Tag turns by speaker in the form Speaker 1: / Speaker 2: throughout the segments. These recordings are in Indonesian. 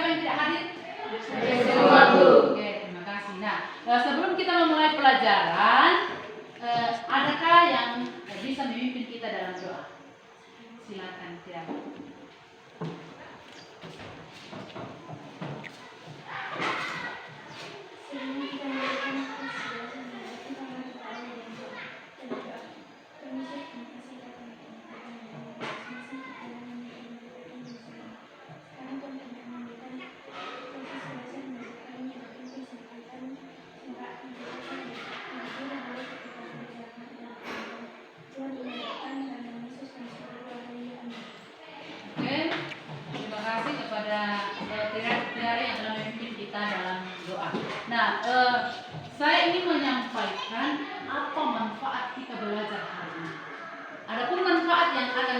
Speaker 1: siapa yang tidak hadir?
Speaker 2: Semua, Bu.
Speaker 1: Oke, terima kasih. Nah, sebelum kita memulai pelajaran, adakah yang bisa memimpin kita dalam doa? Silakan, siapa? Oke, terima kasih kepada tiara yang telah memimpin kita dalam doa. Nah, saya ingin menyampaikan apa manfaat kita belajar hari ini. Adapun manfaat yang akan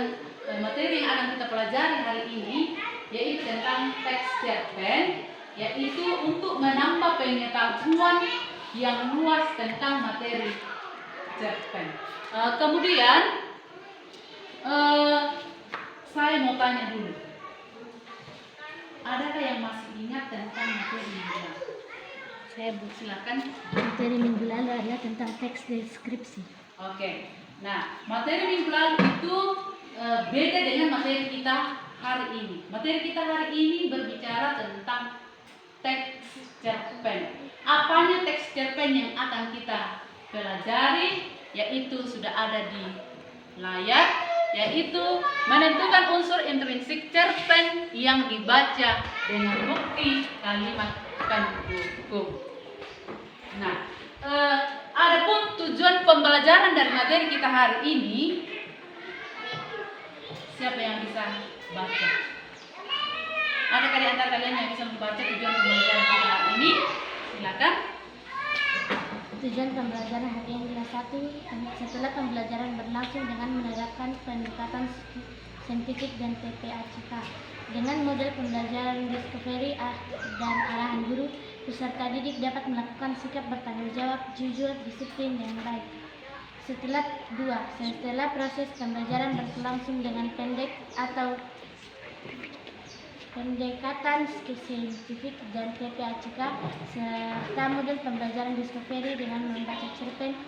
Speaker 1: materi yang akan kita pelajari hari ini yaitu tentang teks cerpen, yaitu untuk menambah pengetahuan yang luas tentang materi cerpen. Kemudian saya mau tanya dulu, adakah yang masih ingat tentang materi minggu lalu?
Speaker 2: Saya, Bu.
Speaker 1: Silakan.
Speaker 2: Materi minggu lalu adalah tentang teks deskripsi.
Speaker 1: Oke. Nah, materi minggu lalu itu beda dengan materi kita hari ini. Materi kita hari ini berbicara tentang teks cerpen. Apanya teks cerpen yang akan kita pelajari? Yaitu sudah ada di layar, yaitu menentukan unsur intrinsik cerpen yang dibaca dengan bukti kalimat pendukung. Nah, adapun tujuan pembelajaran dari materi kita hari ini, siapa yang bisa baca? Adakah di antara kalian yang bisa membaca tujuan pembelajaran kita hari ini? Silakan.
Speaker 2: Tujuan pembelajaran hari ini adalah 1. Setelah pembelajaran berlangsung dengan menerapkan pendekatan saintifik dan TPACK dengan model pembelajaran discovery dan arahan guru, peserta didik dapat melakukan sikap bertanggung jawab, jujur, disiplin yang baik. Setelah proses pembelajaran berlangsung dengan pendek atau pendekatan saintifik dan TPACK serta model pembelajaran discovery dengan membaca cerpen,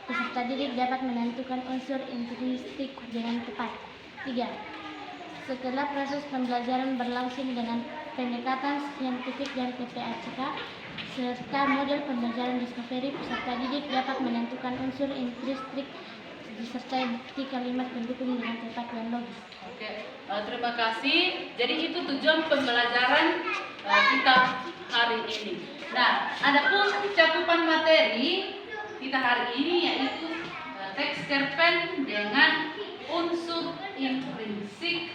Speaker 2: peserta didik dapat menentukan unsur intrinsik dengan tepat. 3. Setelah proses pembelajaran berlangsung dengan pendekatan saintifik dan TPACK serta model pembelajaran discovery, peserta didik dapat menentukan unsur intrinsik disertai bukti kalimat pendukung dengan tepat dan logis.
Speaker 1: Oke, terima kasih. Jadi itu tujuan pembelajaran kita hari ini. Nah, adapun cakupan materi kita hari ini yaitu teks cerpen dengan unsur intrinsik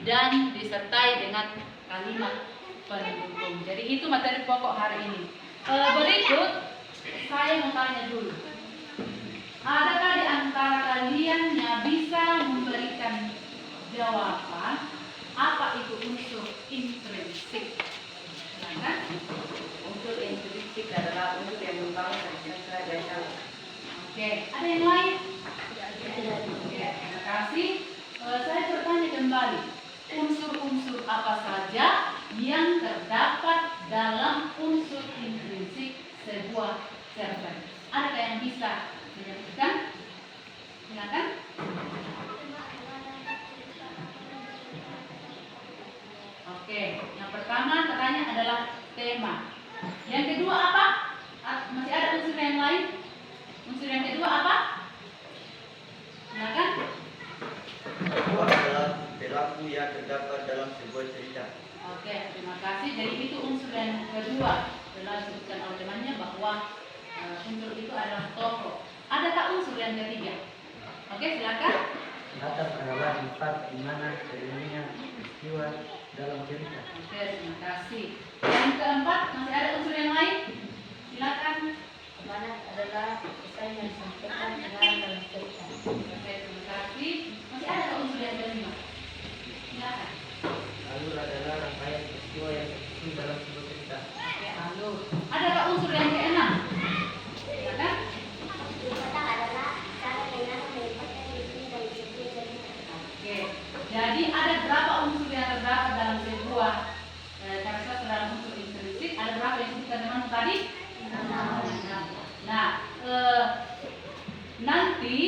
Speaker 1: dan disertai dengan kalimat pendukung. Jadi itu materi pokok hari ini. Berikut saya mau tanya dulu. Adakah di antara kalian yang bisa memberikan jawaban apa itu unsur intrinsik? Silakan.
Speaker 3: Unsur intrinsik adalah unsur yang membangun dan citra dasar.
Speaker 1: Oke, ada yang lain? Oke, terima kasih. Saya bertanya kembali, unsur-unsur apa saja yang terdapat dalam unsur intrinsik sebuah cerpen? Adakah yang bisa menyebutkan? Silakan. Oke, yang pertama katanya adalah tema. Yang kedua apa? Masih ada unsur yang lain? Unsur yang kedua apa? Silakan.
Speaker 4: Kedua adalah perilaku yang terdapat dalam sebuah cerita.
Speaker 1: Oke, terima kasih. Jadi itu unsur yang kedua. Telah disebutkan oleh temannya bahwa unsur itu adalah tokoh. Adakah unsur yang ketiga? Oke, silakan.
Speaker 5: Latar adalah tempat di mana terjadinya peristiwa dalam cerita.
Speaker 1: Oke, terima kasih. Yang keempat, masih ada unsur yang lain? Silakan.
Speaker 3: Mana adalah pesan yang disampaikan dalam cerita.
Speaker 1: Oke, terima kasih. Masih ada unsur yang kelima? Silakan.
Speaker 5: Alur adalah rangkaian peristiwa yang tersusun dalam sebuah cerita.
Speaker 1: Oke, alur. Adakah unsur yang keenam? Silakan. Oke, jadi ada berapa unsur yang terdapat dalam sebuah karya tadi? Nah, nanti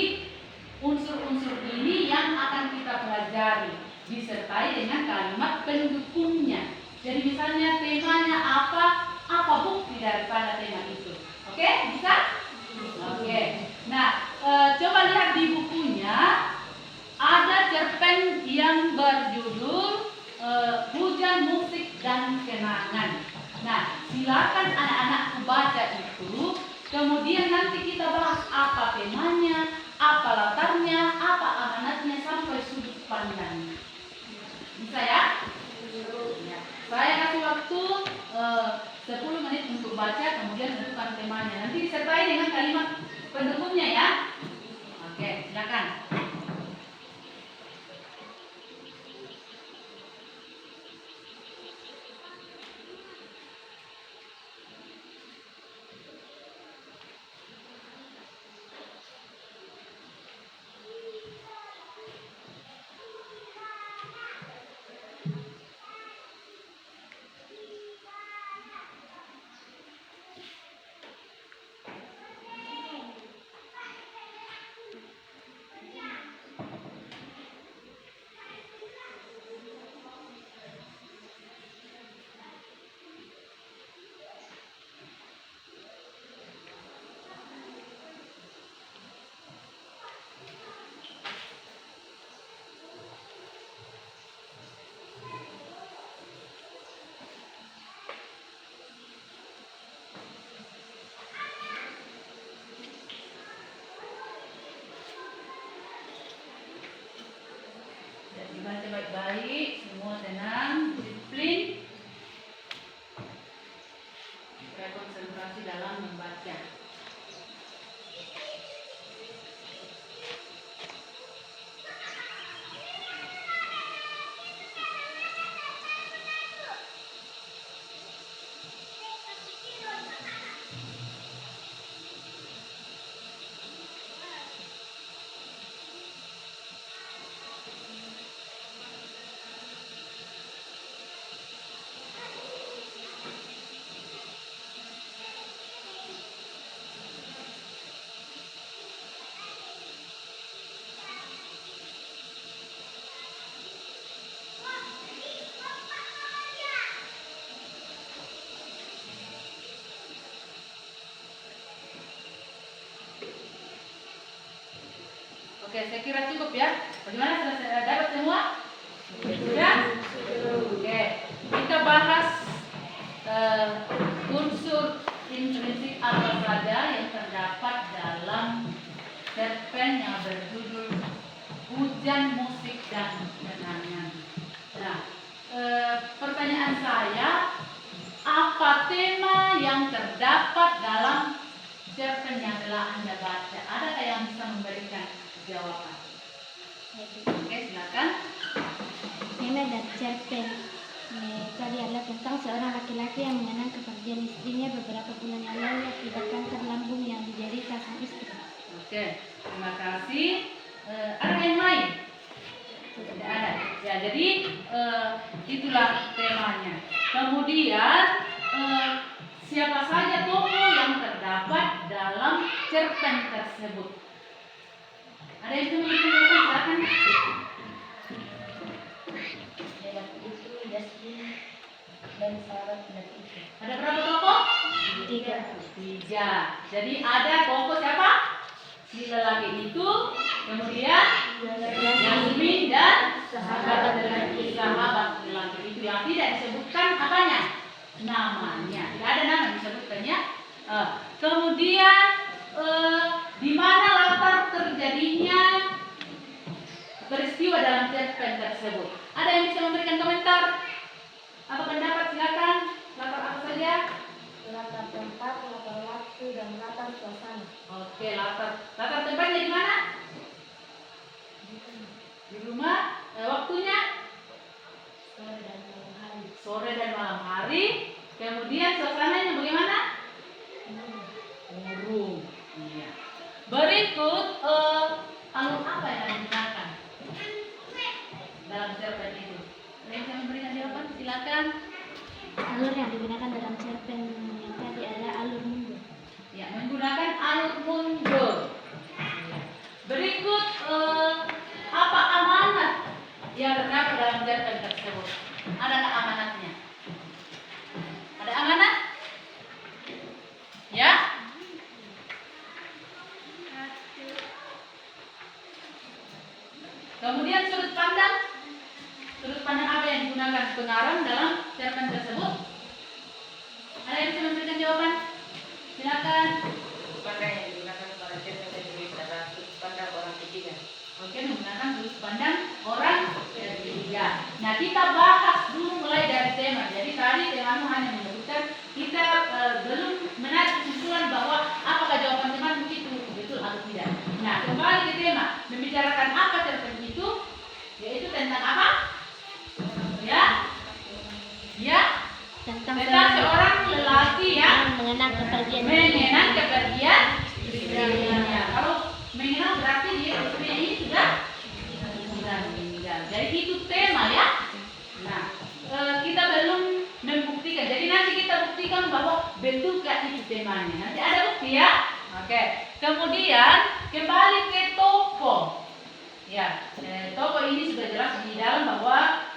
Speaker 1: unsur-unsur ini yang akan kita pelajari disertai dengan kalimat pendukungnya. Jadi misalnya temanya apa bukti daripada tema itu. Oke, bisa? Oke. Nah, coba lihat di bukunya ada cerpen yang berjudul Hujan, Musik, dan Kenangan. Nah, silakan anak-anak baca itu. Kemudian nanti kita bahas apa temanya, apa latarnya, apa amanatnya sampai sudut pandangnya. Bisa ya? Saya kasih waktu 10 menit untuk baca, kemudian tentukan temanya. Nanti disertai dengan kalimat pendukungnya ya. Oke, silakan. Dibaca baik-baik, semua tenang, disiplin, supaya konsentrasi dalam membaca. Oke, saya kira cukup ya. Bagaimana, sudah dapat semua? Sudah? Oke, kita bahas unsur intrinsik apa saja yang terdapat dalam cerpen yang berjudul Hujan, Musik, dan Kenangan. Nah, pertanyaan saya, apa tema yang terdapat dalam cerpen yang telah Anda baca? Adakah yang bisa memberikan jawaban? Oke, silakan.
Speaker 2: Tema dari cerpen tadi adalah tentang seorang laki-laki yang mengenang kepergian istrinya beberapa bulan yang lalu akibat kanker lambung yang diderita sang istri.
Speaker 1: Oke, terima kasih. Ada yang lain? Tidak ada. Ya, jadi itulah temanya. Kemudian siapa saja tokoh yang terdapat dalam cerpen tersebut? Ada yang bisa menjelaskan? Silakan.
Speaker 3: dan Sarah itu.
Speaker 1: Ada berapa tokoh?
Speaker 2: 3.
Speaker 1: 3. Jadi ada tokoh siapa? Si lelaki itu, kemudian Yasmin dan sahabat lelaki itu yang tidak disebutkan apanya? Namanya. Tidak ada nama disebutkannya. Kemudian di mana latar terjadinya peristiwa dalam cerpen tersebut? Ada yang bisa memberikan komentar? Apa pendapat? Silakan. Latar apa saja?
Speaker 2: Latar tempat, latar waktu, dan latar suasana.
Speaker 1: Oke, latar tempatnya di mana? Di rumah. Waktunya?
Speaker 2: Sore dan malam hari.
Speaker 1: Sore dan malam hari. Kemudian suasananya bagaimana? Murung. Iya. Berikut alur apa yang digunakan dalam cerpen itu? Ada yang bisa memberikan jawaban? Silakan.
Speaker 2: alur yang digunakan dalam cerpen yang tadi adalah alur mundur.
Speaker 1: Ya, menggunakan alur mundur. Berikut apa amanat yang terdapat dalam cerpen tersebut? Adakah amanatnya? Ada amanat? Ya? Kemudian sudut pandang. Sudut pandang apa yang digunakan pengarang dalam cerpen tersebut? Ada yang bisa memberikan jawaban? Silakan.
Speaker 3: Pandang yang digunakan para cerpen tersebut adalah sudut pandang orang ketiga.
Speaker 1: Oke, menggunakan sudut pandang orang ketiga. Nah, kita bahas dulu mulai dari tema. Jadi tadi temanmu hanya menyebutkan, kita belum menarik kesimpulan bahwa apakah jawaban teman itu betul atau tidak. Nah, kembali ke tema, membicarakan apa cerpen itu, yaitu tentang apa? Ya,
Speaker 2: Tentang
Speaker 1: seorang lelaki
Speaker 2: yang mengenang kepergian
Speaker 1: istrinya. Kalau mengenang berarti dia istrinya ini sudah meninggal. Jadi itu tema ya. Nah, kita belum membuktikan. Jadi nanti kita buktikan bahwa betulkah itu temanya. Nanti ada bukti ya. Oke. Kemudian kembali ke tokoh. Ya, tokoh ini sudah jelas di dalam bahwa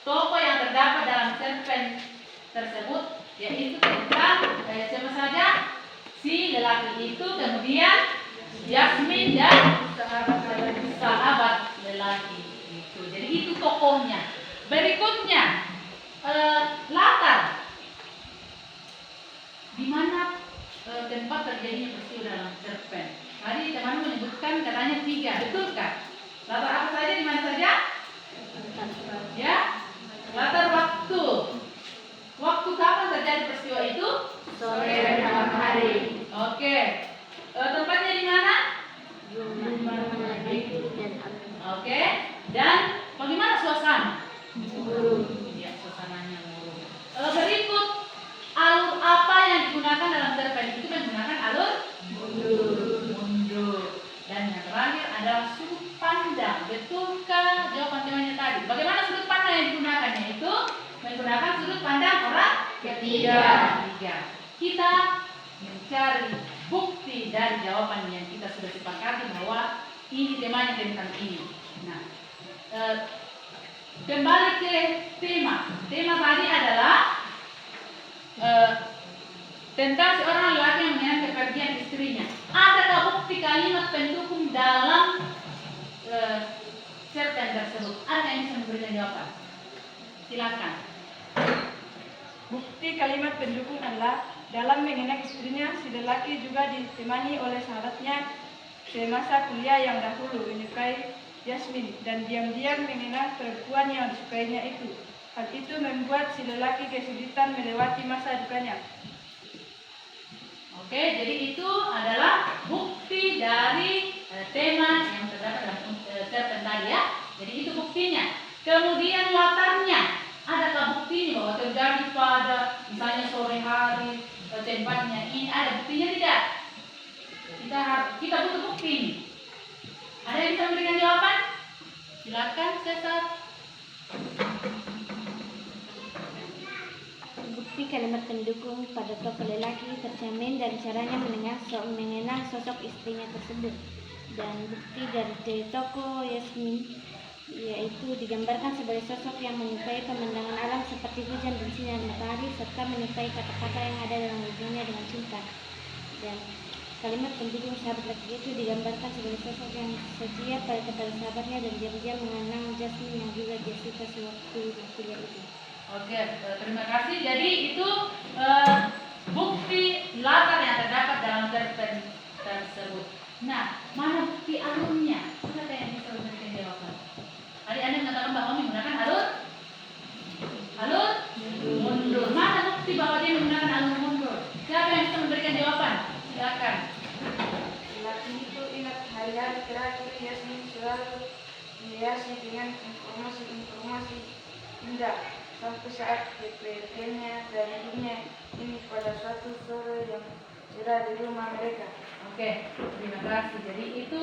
Speaker 1: tokoh yang terdapat dalam cerpen tersebut yaitu tentang siapa saja, si lelaki itu, kemudian Yasmin dan sahabat lelaki itu. Jadi itu tokohnya. Berikutnya latar di mana tempat terjadinya peristiwa dalam cerpen. Tadi teman menyebutkan katanya 3, betulkah? Latar apa saja, di mana saja? Ya, latar waktu. Waktu kapan terjadi peristiwa itu?
Speaker 2: Sore dan malam hari.
Speaker 1: Oke. Tempatnya di mana? Oke. Dan bagaimana suasana? Ya, suasananya murung. Berikut alur apa yang digunakan dalam cerpen itu? Menggunakan alur mundur. Dan yang terakhir adalah sudut pandang. Betulkah jawaban temanya tadi? Bagaimana sudut pandang yang digunakan? Yaitu menggunakan sudut pandang orang ketiga. Kita mencari bukti dari jawaban yang kita sudah sepakati bahwa ini temanya tentang ini. Nah, kembali ke tema. Tema tadi adalah tentang seorang lelaki yang mengenang kepergian istrinya. Adakah bukti kalimat pendukung dalam cerpen tersebut? Ada yang bisa memberikan jawaban? Silakan.
Speaker 6: Bukti kalimat pendukung adalah dalam mengenang istrinya, si lelaki juga ditemani oleh sahabatnya semasa kuliah yang dahulu menyukai Yasmin dan diam-diam mengenang perempuan yang disukainya itu. Hal itu membuat si lelaki kesulitan melewati masa dukanya.
Speaker 1: Oke, jadi itu adalah bukti dari tema yang terdapat dalam cerpen tadi ya. Jadi itu buktinya. Kemudian latarnya. Adakah buktinya bahwa terjadi pada misalnya sore hari, tempatnya ini ada buktinya tidak? Kita butuh bukti ini. Ada yang bisa memberikan jawaban? Silakan, Cesar.
Speaker 2: Bukti kalimat pendukung pada tokoh lelaki tercermin dari caranya mengenang sosok istrinya tersebut. Dan bukti dari tokoh Yasmin yaitu digambarkan sebagai sosok yang menyukai pemandangan alam seperti hujan dan sinar matahari serta menyukai kata-kata yang ada dalam hubungannya dengan cinta. Dan kalimat pendukung sahabat laki itu digambarkan sebagai sosok yang setia kepada sahabatnya dan diam-diam mengenang Jasmine yang juga Jessica sewaktu kuliah itu.
Speaker 1: Oke, terima kasih. Jadi itu bukti latar yang terdapat dalam cerpen tersebut. Nah, mana bukti alurnya? Siapa yang bisa memberikan jawaban? Tadi Anda mengatakan bahwa menggunakan alur mundur. Mana bukti bahwa dia menggunakan alur mundur? Siapa yang bisa memberikan jawaban? Silakan.
Speaker 6: Lelaki itu ingat hari-hari terakhir Yasmin selalu dihiasi dengan informasi indah sampai saat dipergiannya dari dunia ini pada suatu sore yang cerah di rumah mereka.
Speaker 1: Oke, terima kasih. Jadi itu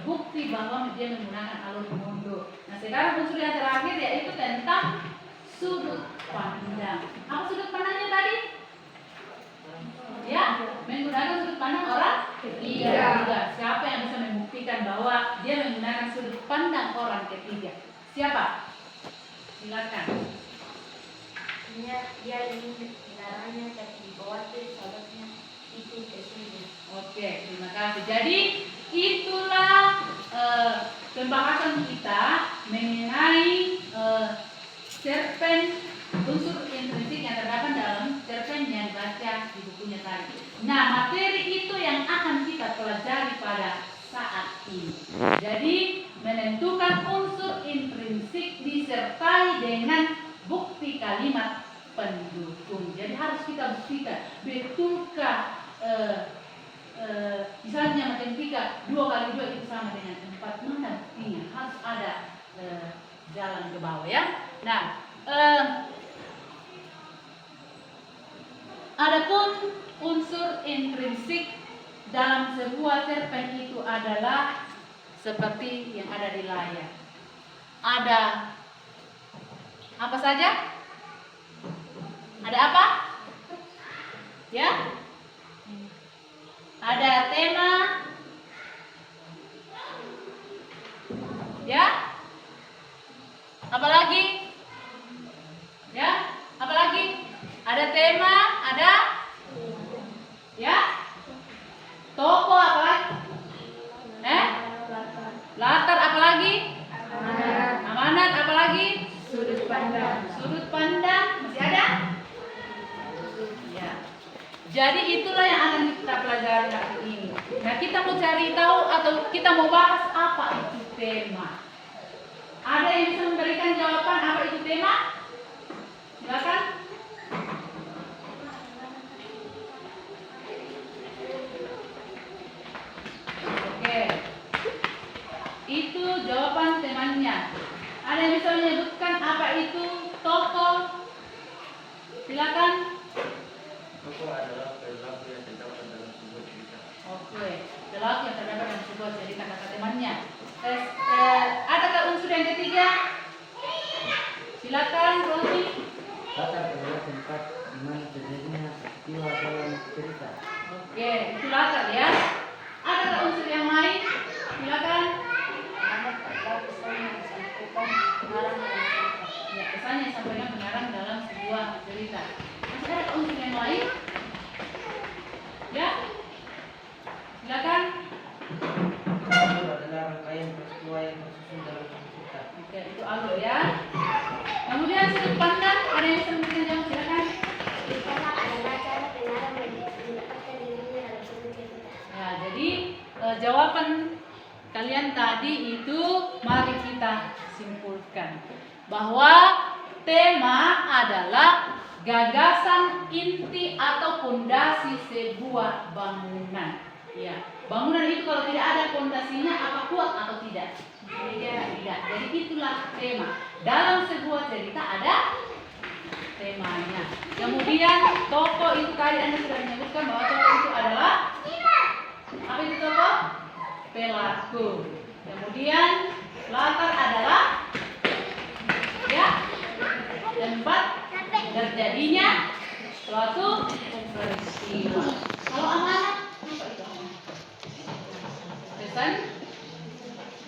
Speaker 1: bukti bahwa dia menggunakan alur mundur. Nah, sekarang unsur yang terakhir yaitu tentang sudut pandang. Apa pandang orang ketiga. Siapa? Silakan.
Speaker 2: Dia ingin negaranya tapi dikhawatir sahabatnya itu kesini.
Speaker 1: Oke, terima kasih. Jadi itulah pembahasan kita mengenai cerpen unsur intrinsik yang terdapat dalam cerpen yang baca di bukunya tadi. Nah, materi itu yang akan kita pelajari pada saat ini. Jadi menentukan unsur intrinsik disertai dengan bukti kalimat pendukung. Jadi harus kita buktikan betulkah misalnya matematika 2 kali 2 itu sama dengan 4, mana buktinya? Harus ada jalan ke bawah ya. Nah, adapun unsur intrinsik dalam sebuah cerpen itu adalah seperti yang ada di layar. Ada apa saja? Ada apa? Ya? Ada tema, ya? Apalagi? Ya? Apalagi? Ada tema, ada? Ya? Toko apalagi? Latar apalagi? Amanat apalagi?
Speaker 6: Sudut pandang.
Speaker 1: Sudut pandang masih ada? Ya. Jadi itulah yang akan kita pelajari hari ini. Nah, kita mau cari tahu atau kita mau bahas apa itu tema. Ada yang bisa memberikan jawaban apa itu tema? Silakan. Oke. Itu jawaban temanya. Ada yang bisa menyebutkan apa itu tokoh? Silakan.
Speaker 4: Tokoh adalah perilaku yang terdapat dalam sebuah cerita.
Speaker 1: Oke, perilaku yang terdapat dalam sebuah cerita kata temannya. Adakah unsur yang ketiga? Silakan, Romi.
Speaker 5: Latar adalah tempat di mana terjadinya peristiwa dalam cerita.
Speaker 1: Oke, itu latar ya. Adakah unsur yang lain? Silakan. Ya, pesan yang disampaikan pengarang dalam sebuah cerita. Masih ada unsur yang lain? Ya, silakan.
Speaker 5: Alur adalah rangkaian peristiwa yang tersusun dalam satu cerita.
Speaker 1: Oke, itu alur ya. Kemudian sudut pandang, ada yang bisa memberikan jawab? Silakan.
Speaker 2: Cerita adalah cara pengarang mendapatkan dirinya dalam sebuah cerita.
Speaker 1: Ya, jadi jawaban kalian tadi itu mari kita simpulkan bahwa tema adalah gagasan inti atau pondasi sebuah bangunan. Ya, bangunan itu kalau tidak ada pondasinya apa kuat atau tidak? Tidak. Jadi itulah tema. Dalam sebuah cerita ada temanya. Kemudian tokoh itu tadi Anda sudah menyebutkan bahwa tokoh itu adalah apa itu tokoh? Pelaku. Kemudian latar adalah ya tempat terjadinya suatu peristiwa. Kalau amanat apa itu amanat? Pesan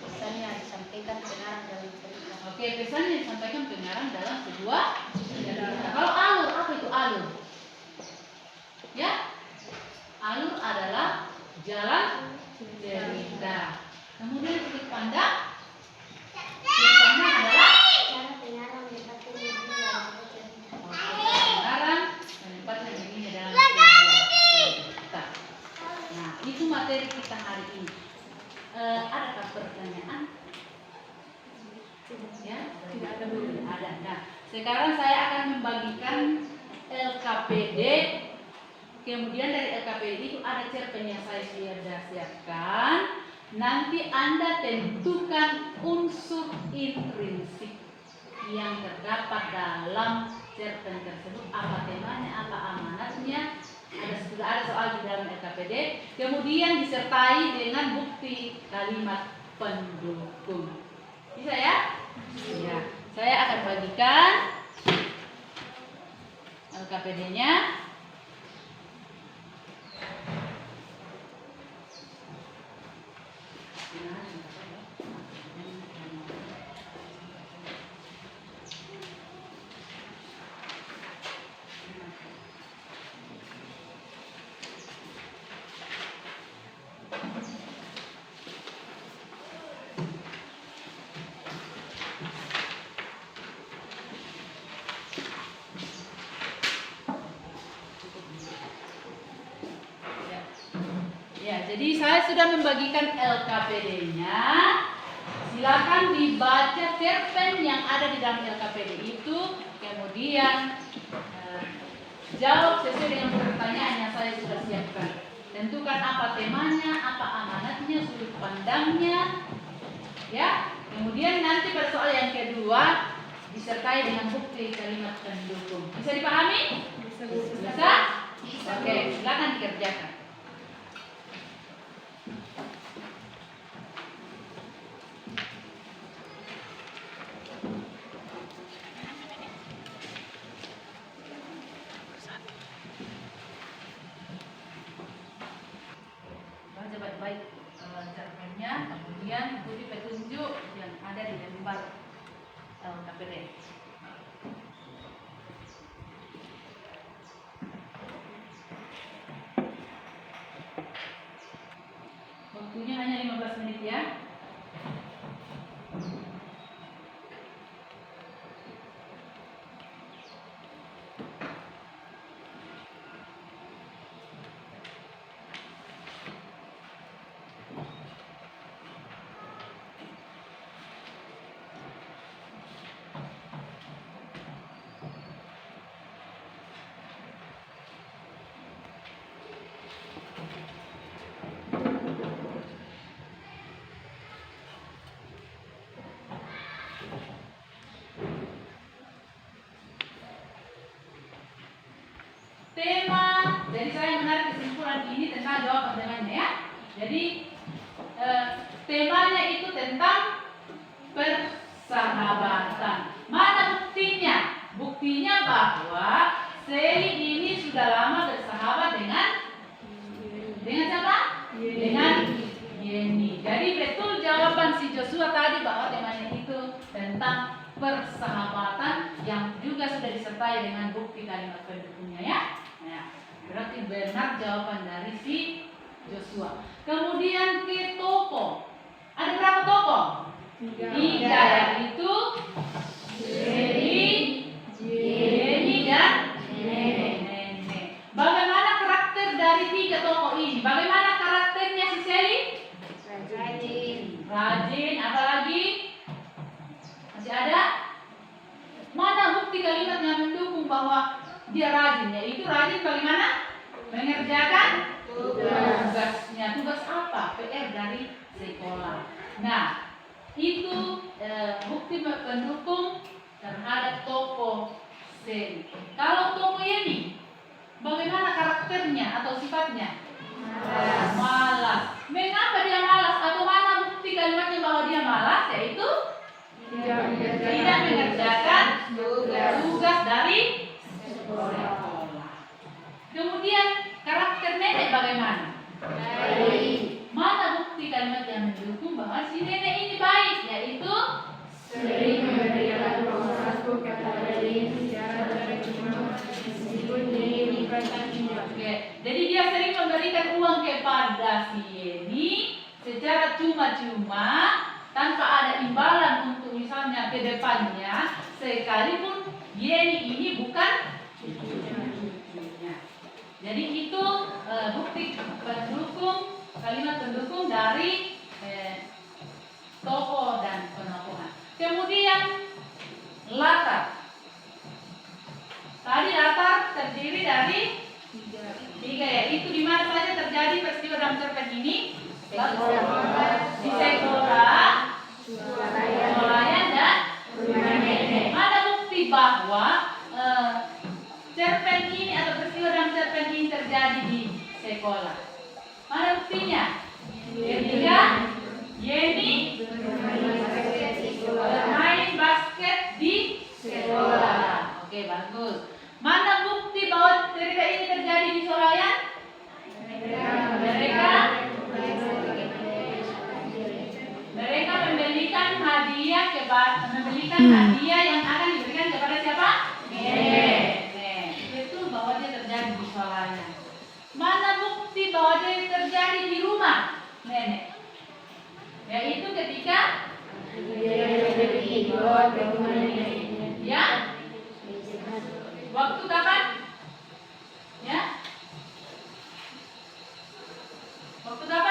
Speaker 2: Pesannya disampaikan pengarang dalam cerita.
Speaker 1: Oke, pesan yang disampaikan pengarang dalam sebuah cerita. Kalau alur, apa itu alur? Ya, alur adalah jalan cerita. Kemudian sudut pandang. Sudut pandang adalah
Speaker 2: Cara pengarang mendapatkan dirinya dalam sebuah cerita.
Speaker 1: pengarang menempatkan dirinya dalam sebuah cerita. Nah, itu materi kita hari ini. Adakah pertanyaan? Ya, tidak ada dulu. Ada. Nah, sekarang saya akan membagikan LKPD. Kemudian dari LKPD itu ada cerpen yang saya sudah siapkan. Nanti Anda tentukan unsur intrinsik yang terdapat dalam cerpen tersebut, apa temanya, apa amanatnya. Sudah ada soal di dalam LKPD. Kemudian disertai dengan bukti kalimat pendukung. Bisa ya? Ya. Saya akan bagikan LKPD-nya. jadi saya sudah membagikan LKPD-nya. Silakan dibaca cerpen yang ada di dalam LKPD itu, kemudian jawab sesuai dengan pertanyaan yang saya sudah siapkan. Tentukan apa temanya, apa amanatnya, sudut pandangnya, ya. Kemudian nanti pada soal yang kedua disertai dengan bukti kalimat pendukung. Bisa dipahami? Bisa? Oke, silakan dikerjakan. Baca baik-baik cerpennya, kemudian ikuti petunjuk yang ada di lembar LKPD. Waktunya hanya 15 menit ya. Tema, jadi saya menarik kesimpulan ini tentang jawaban temanya ya. Jadi temanya itu tentang persahabatan. Mana buktinya? Buktinya bahwa Sally ini sudah lama bersahabat dengan siapa? Dengan Yeni. Jadi betul jawaban si Joshua tadi bahwa temanya itu tentang persahabatan yang juga sudah disertai dengan bukti kalimat pendukungnya ya. Nah, berarti benar jawaban dari si Joshua. Kemudian ke toko. Ada berapa toko? 3, yaitu Sally, Yeni dan Nenek. Bagaimana karakter dari 3 tokoh ini? Bagaimana karakternya si Sally? Rajin. Apa lagi? Masih ada? Mana bukti kalimat yang mendukung bahwa dia rajin? Yaitu rajin bagaimana? Mengerjakan tugasnya. Tugas apa? PR dari sekolah. Nah, itu bukti pendukung terhadap tokoh Sally. Kalau tokoh Yeni, bagaimana karakternya atau sifatnya? Malas. Mengapa dia malas? Atau mana bukti kalimatnya bahwa dia malas? Yaitu tidak mengerjakan tugas dari sekolah. Kemudian karakter Nenek bagaimana? Baik. Mana bukti kalimat yang mendukung bahwa si Nenek ini baik? Yaitu
Speaker 6: Sering memberikan sesuatu kepada Yeni secara tercuma meskipun Yeni bertanya.
Speaker 1: Oke, jadi dia sering memberikan uang kepada si Yeni secara cuma-cuma tanpa ada imbalan untuk misalnya ke depannya, sekalipun Yeni ini bukan cucunya. Jadi itu bukti pendukung, kalimat pendukung dari tokoh dan penokohan. Kemudian latar. Tadi latar terdiri dari 3 ya. Itu di mana saja terjadi peristiwa dalam cerpen ini? Di sekolah, Swalayan dan rumah nenek. Ada bukti bahwa cerpen ini atau peristiwa dalam cerpen ini terjadi di sekolah. Mana buktinya? Ketika Yeni bermain basket di sekolah. Oke, bagus. Mana bukti bahwa cerita ini terjadi di Swalayan? Mereka memberikan hadiah yang akan diberikan kepada siapa? Nenek. Betul bahwa dia terjadi di Swalayan. Mana bukti bahwa dia terjadi di rumah Nenek? Yaitu ketika ya, waktu kapan? Ya, waktu kapan?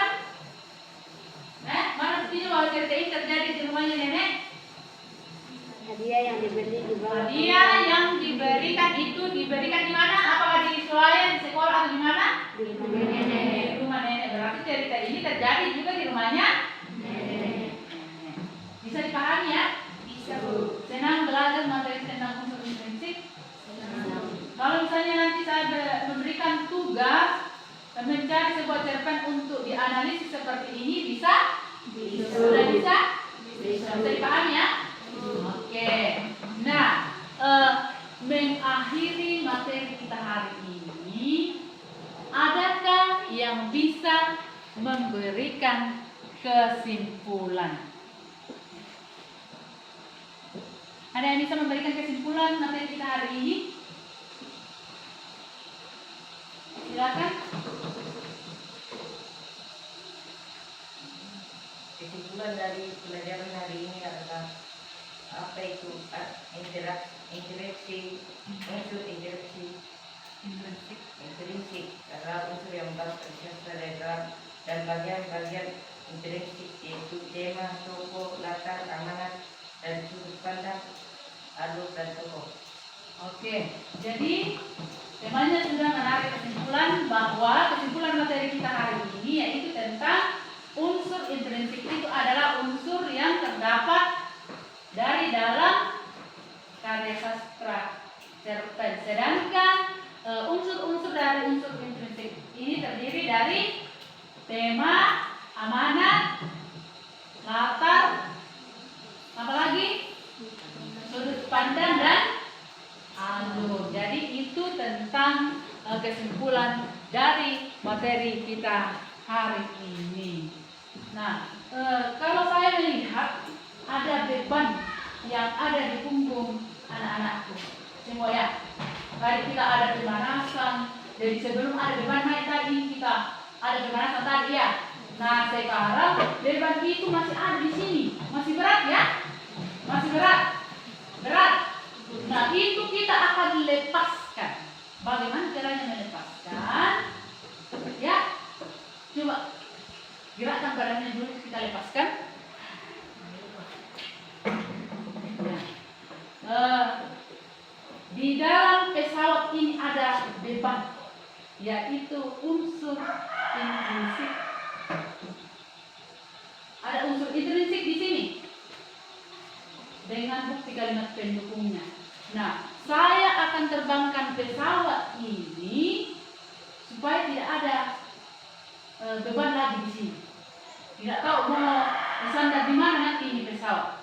Speaker 1: saya memberikan tugas mencari sebuah cerpen untuk dianalisis seperti ini, bisa? Sudah bisa? Bisa dipahami ya? Oke. Nah, mengakhiri materi kita hari ini, adakah yang bisa memberikan kesimpulan? Ada yang bisa memberikan kesimpulan materi kita hari ini? Silakan.
Speaker 3: Kesimpulan dari pelajaran hari ini adalah apa itu interaksi, unsur interaksi, intrinsik adalah unsur yang berasal dari dan bagian-bagian intrinsik yaitu tema, tokoh, latar, amanat, dan sudut pandang, alur dan tokoh.
Speaker 1: Oke, jadi temanya sudah menarik kesimpulan bahwa kesimpulan materi kita hari ini yaitu tentang unsur intrinsik itu adalah unsur yang terdapat dari dalam karya sastra cerpen. Sedangkan unsur-unsur dari unsur intrinsik ini terdiri dari tema, amanat, latar, apalagi sudut pandang dan alur. Jadi itu tentang kesimpulan dari materi kita hari ini. Nah, kalau saya melihat ada beban yang ada di punggung anak-anakku semua ya. Tadi kita ada pemanasan. Jadi sebelum ada beban naik tadi kita ada pemanasan tadi ya. Nah sekarang beban itu masih ada di sini, masih berat ya, masih berat. Nah itu kita akan lepaskan. Bagaimana caranya melepaskan? Ya, coba gerakkan badannya dulu, kita lepaskan. Di dalam pesawat ini ada beban, yaitu unsur intrinsik. Ada unsur intrinsik di sini dengan bukti kalimat pendukungnya. Nah, saya akan terbangkan pesawat ini supaya tidak ada beban lagi di sini. Tidak tahu mau bersandar di mana nanti ini pesawat.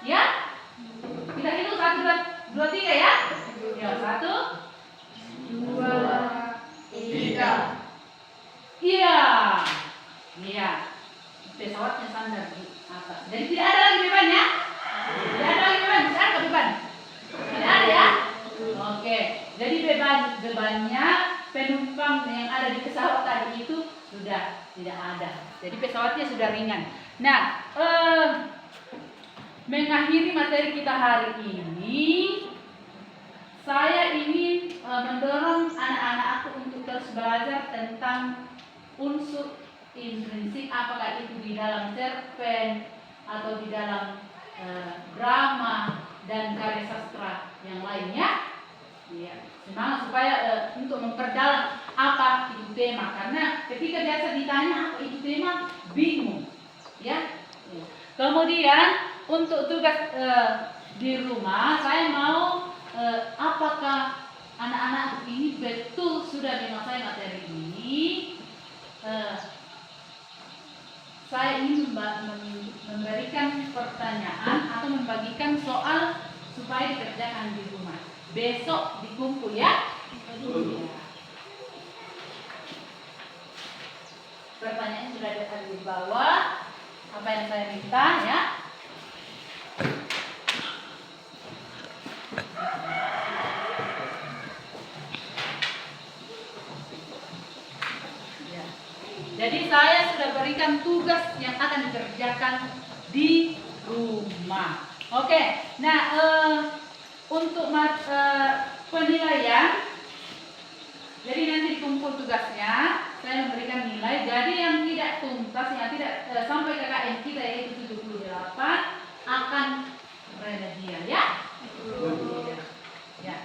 Speaker 1: Ya? Kita hitung 1, 2, 3 ya. Ya, 1, 2, 3. Iya. Iya. Pesawatnya sandar di atas. Jadi tidak ada lagi beban ya. Tidak ada lagi beban. Bisa ada beban? Tidak ada ya. Oke. Jadi bebannya penumpang yang ada di pesawat tadi itu sudah tidak ada. Jadi pesawatnya sudah ringan. Nah, mengakhiri materi kita hari ini, saya ingin mendorong anak-anakku untuk terus belajar tentang unsur intrinsik, apakah itu di dalam cerpen atau di dalam drama dan karya sastra yang lainnya. Ya, semangat supaya untuk memperdalam apa itu tema, karena ketika biasa ditanya apa itu tema, bingung, ya. Kemudian untuk tugas di rumah, saya mau apakah anak-anak ini betul sudah menguasai materi ini. Saya ingin memberikan pertanyaan atau membagikan soal supaya dikerjakan di rumah. Besok dikumpul ya. Pertanyaan sudah ada di bawah. Apa yang saya minta ya? Jadi saya sudah berikan tugas yang akan dikerjakan di rumah. Oke, nah untuk penilaian, jadi nanti dikumpul tugasnya, saya memberikan nilai. Jadi yang tidak tuntas, yang tidak sampai KKM kita yaitu 78 akan remedial ya. Ya.